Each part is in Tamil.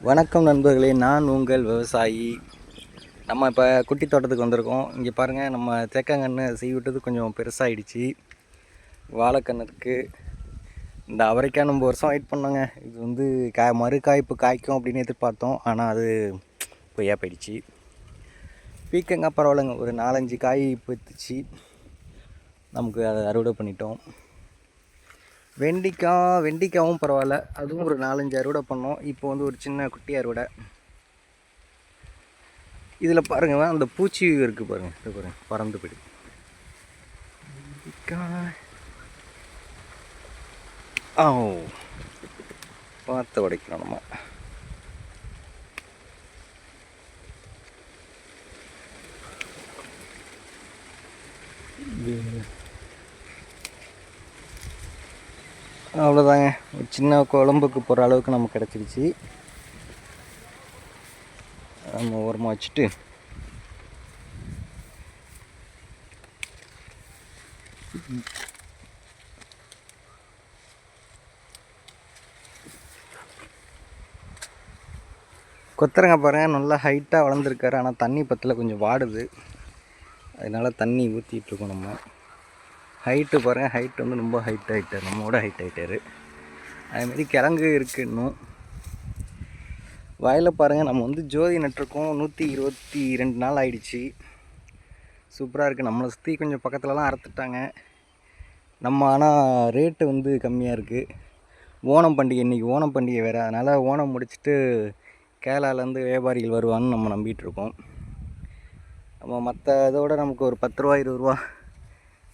வணக்கம் நண்பர்களே, நான் உங்கள் விவசாயி. நம்ம இப்போ குட்டி தோட்டத்துக்கு வந்திருக்கோம். இங்கே பாருங்கள், நம்ம தேக்காங்கன்று செய்ய விட்டது கொஞ்சம் பெருசாகிடுச்சு. வாழைக்கன்று இருக்குது. இந்த அவரைக்காய் நம்ம வருஷம் வெயிட் பண்ணோங்க. இது வந்து மறுகாய்ப்பு காய்க்கும் அப்படின்னு எதிர்பார்த்தோம். ஆனால் அது பொய்யா போயிடுச்சு. பீக்கங்காய் பரவாயில்லைங்க, ஒரு 4-5 காய் பத்துச்சு. நமக்கு அதை அறுவடை பண்ணிட்டோம். வெண்டிக்காவும் பரவாயில்ல, அதுவும் ஒரு 4-5 அறுவடை பண்ணோம். இப்போ வந்து ஒரு சின்ன குட்டி அறுவடை. இதில் பாருங்கள், அந்த பூச்சி இருக்குது பாருங்கள், இது பாருங்கள், பறந்து போயிடுது. பார்த்து உடைக்கணும் நம்ம. அவ்வளோதாங்க, ஒரு சின்ன குழம்புக்கு போகிற அளவுக்கு நமக்கு கிடச்சிருச்சு. நம்ம ஓரமாக வச்சுட்டு கொத்தரங்காய் பாருங்கள், நல்லா ஹைட்டாக வளர்ந்துருக்காரு. ஆனால் தண்ணி பத்தில் கொஞ்சம் வாடுது, அதனால் தண்ணி ஊற்றிட்டுருக்கோம் நம்ம. ஹைட்டு பாருங்கள், ஹைட் வந்து ரொம்ப ஹைட் ஆகிட்டார், நம்மளோட ஹைட் ஆகிட்டார். அதுமாரி கிழங்கு இருக்குது இன்னும். வயலில் பாருங்கள், நம்ம வந்து ஜோதி நட்டிருக்கோம். 122 நாள் ஆயிடுச்சு. சூப்பராக இருக்குது. நம்மளை சுற்றி கொஞ்சம் பக்கத்துலலாம் அறுத்துட்டாங்க நம்ம. ஆனால் ரேட்டு வந்து கம்மியாக இருக்குது. ஓணம் பண்டிகை, இன்றைக்கி ஓணம் பண்டிகை வேறு. அதனால் ஓணம் முடிச்சுட்டு கேரளாலேருந்து வியாபாரிகள் வருவான்னு நம்ம நம்பிகிட்ருக்கோம். நம்ம மற்ற இதோட நமக்கு ஒரு 10 ரூபா 20 ரூபா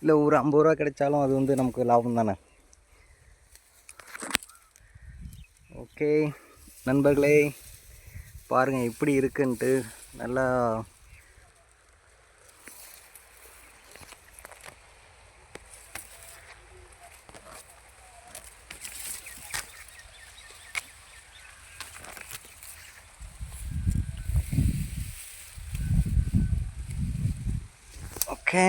இல்லை ஒரு 50 ரூபா கிடைச்சாலும் அது வந்து நமக்கு லாபம் தானே. ஓகே நண்பர்களே, பாருங்கள் எப்படி இருக்குன்ட்டு. நல்லா ஓகே.